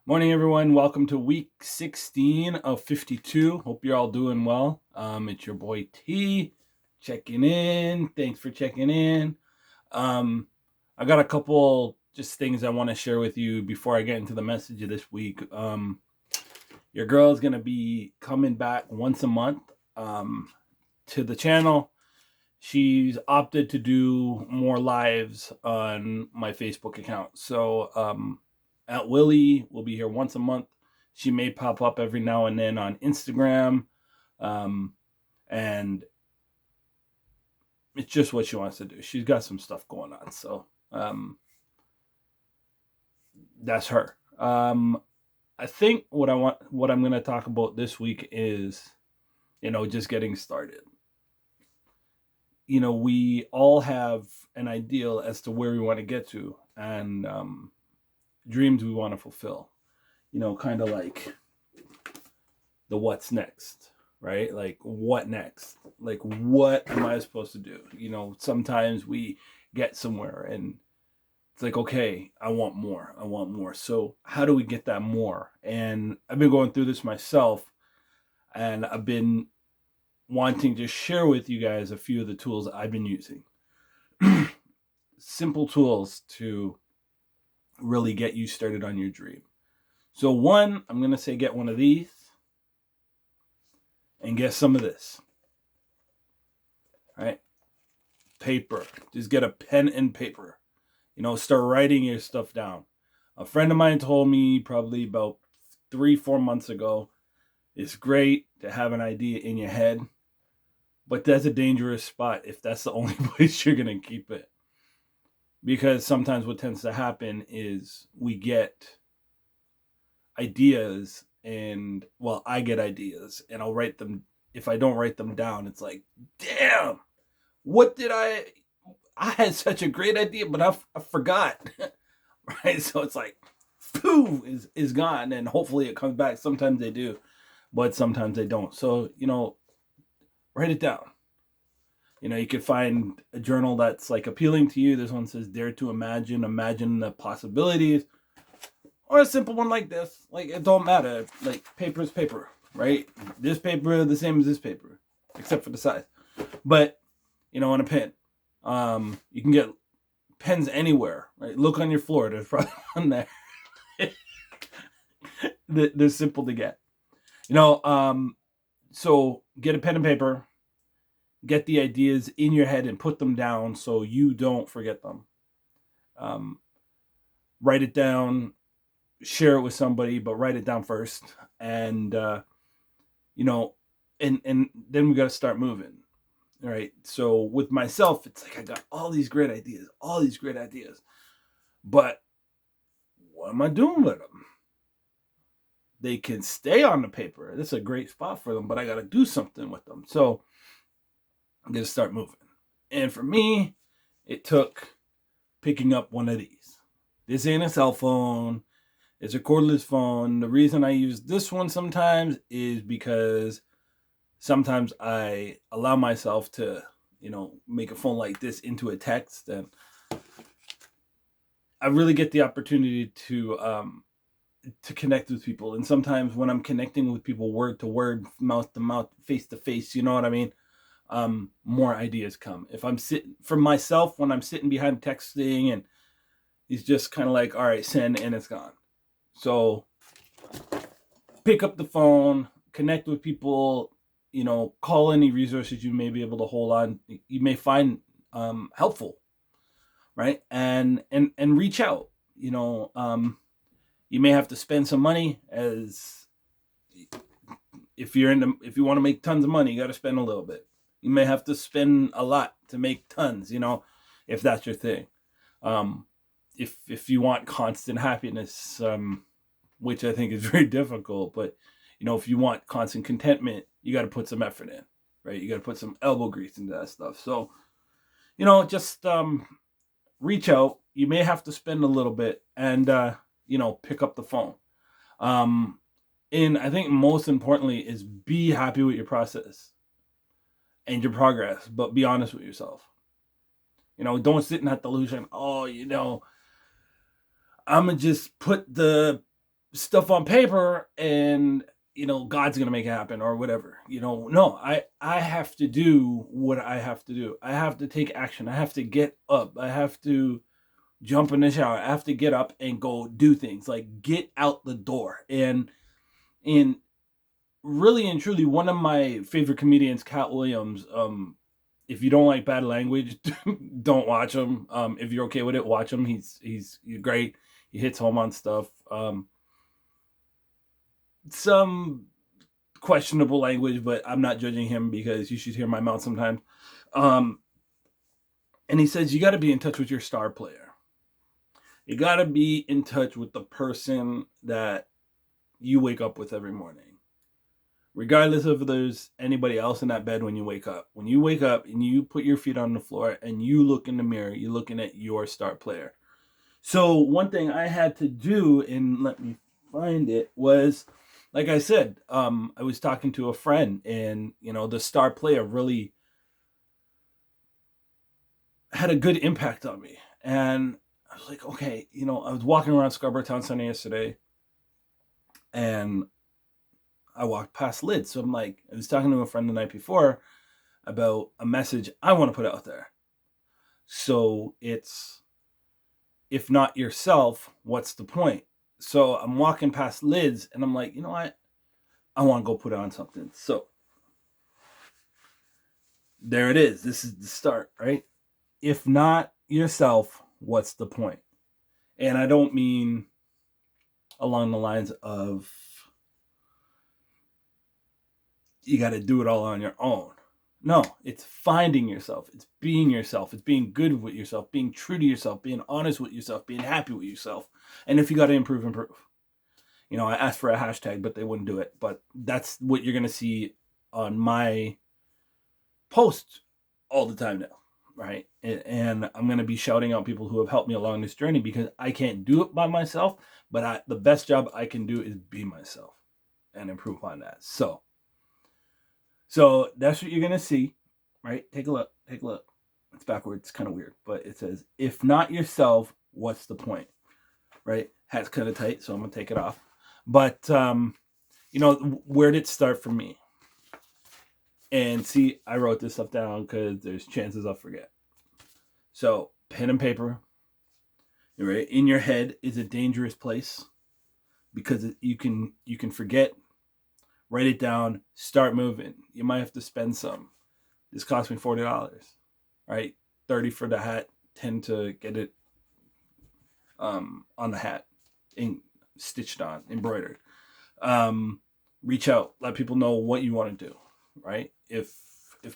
Morning, everyone. Welcome to week 16 of 52. Hope you're all doing well. It's your boy T checking in. Thanks for checking in. Um, I got a couple just things I want to share with you before I get into the message of this week. Your girl is going to be coming back once a month to the channel. She's opted to do more lives on my Facebook account. So, at Willie will be here once a month. She may pop up every now and then on Instagram. And it's just what she wants to do. She's got some stuff going on. So, that's her. I think what I'm going to talk about this week is, just getting started. We all have an ideal as to where we want to get to and dreams we want to fulfill. Kind of like the what's next, right? Like, what next? Like, what am I supposed to do? Sometimes we get somewhere and it's like, okay, I want more. I want more. So, how do we get that more? And I've been going through this myself, and I've been wanting to share with you guys a few of the tools I've been using. Simple tools to really get you started on your dream. So one, I'm going to say get one of these and get some of this. All right? Paper. Just get a pen and paper. Start writing your stuff down. A friend of mine told me probably about 3-4 months ago, it's great to have an idea in your head, but that's a dangerous spot if that's the only place you're going to keep it. Because sometimes what tends to happen is we get ideas and, well, I get ideas and I'll write them. If I don't write them down, it's like, damn, what did I had such a great idea, but I forgot. Right? So it's like, poof, is gone. And hopefully it comes back. Sometimes they do, but sometimes they don't. So, write it down. You could find a journal that's like appealing to you. This one says Dare to Imagine the possibilities. Or a simple one like this. Like, it don't matter. Like, paper is paper, right? This paper the same as this paper, except for the size. But, on a pen. You can get pens anywhere, right? Look on your floor. There's probably one there. They're simple to get. So get a pen and paper. Get the ideas in your head and put them down so you don't forget them. Write it down, share it with somebody, but write it down first. And, and then we got to start moving. All right. So with myself, it's like I got all these great ideas, but what am I doing with them? They can stay on the paper. That's a great spot for them, but I got to do something with them. So I'm going to start moving. And for me, it took picking up one of these. This ain't a cell phone. It's a cordless phone. The reason I use this one sometimes is because sometimes I allow myself to, make a phone like this into a text, and I really get the opportunity to connect with people. And sometimes when I'm connecting with people word to word, mouth to mouth, face to face, you know what I mean? More ideas come. If I'm sitting for myself, when I'm sitting behind texting and he's just kind of like, all right, send, and it's gone. So pick up the phone, connect with people, call any resources you may be able to hold on. You may find helpful, right? And reach out. You may have to spend some money, as if you want to make tons of money, you got to spend a little bit. You may have to spend a lot to make tons, if that's your thing. If you want constant happiness, which I think is very difficult, but if you want constant contentment, you got to put some effort in, right? You got to put some elbow grease into that stuff. So, just reach out. You may have to spend a little bit and, pick up the phone. And I think most importantly is be happy with your process and your progress, but be honest with yourself. Don't sit in that delusion. Oh, I'm going to just put the stuff on paper and God's gonna make it happen or whatever. No, I have to do what I have to do. I have to take action. I have to get up. I have to jump in the shower. I have to get up and go do things, like get out the door. And really and truly, one of my favorite comedians, Cat Williams. If you don't like bad language, don't watch him. If you're okay with it, watch him. He's great. He hits home on stuff. Some questionable language, but I'm not judging him because you should hear my mouth sometimes. And he says you got to be in touch with your star player. You got to be in touch with the person that you wake up with every morning, regardless of if there's anybody else in that bed when you wake up. When you wake up and you put your feet on the floor and you look in the mirror, you're looking at your star player. So one thing I had to do, and let me find it, was, like I said, I was talking to a friend, and the star player really had a good impact on me. And I was like, okay, I was walking around Scarborough Town Center yesterday, and I walked past Lids. So I'm like, I was talking to a friend the night before about a message I want to put out there. So it's, if not yourself, what's the point? So I'm walking past Lids and I'm like, you know what? I want to go put on something. So there it is. This is the start, right? If not yourself, what's the point? And I don't mean along the lines of you got to do it all on your own. No, it's finding yourself. It's being yourself. It's being good with yourself, being true to yourself, being honest with yourself, being happy with yourself. And if you got to improve, improve. I asked for a hashtag, but they wouldn't do it. But that's what you're going to see on my post all the time now, right? And I'm going to be shouting out people who have helped me along this journey, because I can't do it by myself, but the best job I can do is be myself and improve on that. So that's what you're going to see, right? Take a look. It's backwards. It's kind of weird, but it says, if not yourself, what's the point, right? Hat's kind of tight, so I'm going to take it off. But, where did it start for me? And see, I wrote this stuff down because there's chances I'll forget. So, pen and paper, right? In your head is a dangerous place because you can forget. Write it down, start moving. You might have to spend some. This cost me $40, right? $30 for the hat, $10 to get it on the hat, stitched on, embroidered. Reach out, let people know what you want to do, right? If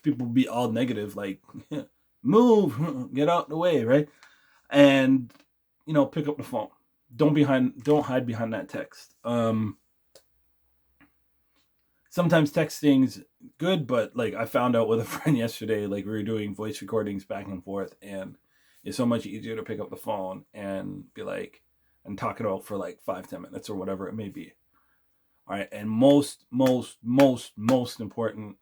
people be all negative, like move, get out the way, right? And pick up the phone. Don't hide behind that text. Sometimes texting's good, but like I found out with a friend yesterday, like we were doing voice recordings back and forth, and it's so much easier to pick up the phone and be like, and talk it out for like 5-10 minutes or whatever it may be. All right. And most important,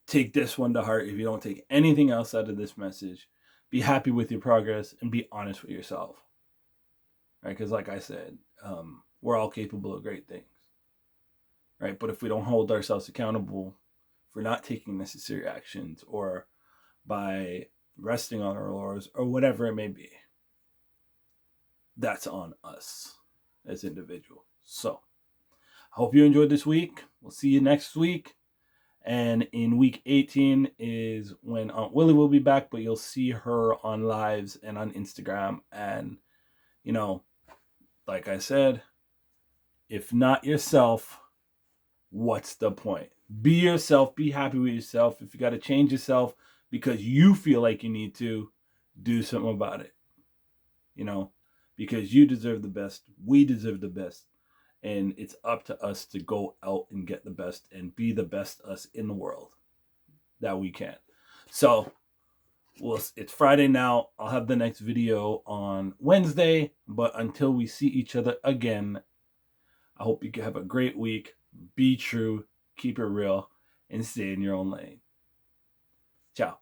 take this one to heart. If you don't take anything else out of this message, be happy with your progress and be honest with yourself. Right? Because like I said, we're all capable of great things. Right? But if we don't hold ourselves accountable for not taking necessary actions, or by resting on our laurels, or whatever it may be, that's on us as individuals. So I hope you enjoyed this week. We'll see you next week. And in week 18 is when Aunt Willie will be back, but you'll see her on lives and on Instagram. And, like I said, if not yourself, what's the point? Be yourself. Be happy with yourself. If you got to change yourself because you feel like you need to, do something about it. Because you deserve the best. We deserve the best. And it's up to us to go out and get the best and be the best us in the world that we can. So, it's Friday now. I'll have the next video on Wednesday. But until we see each other again, I hope you have a great week. Be true, keep it real, and stay in your own lane. Ciao.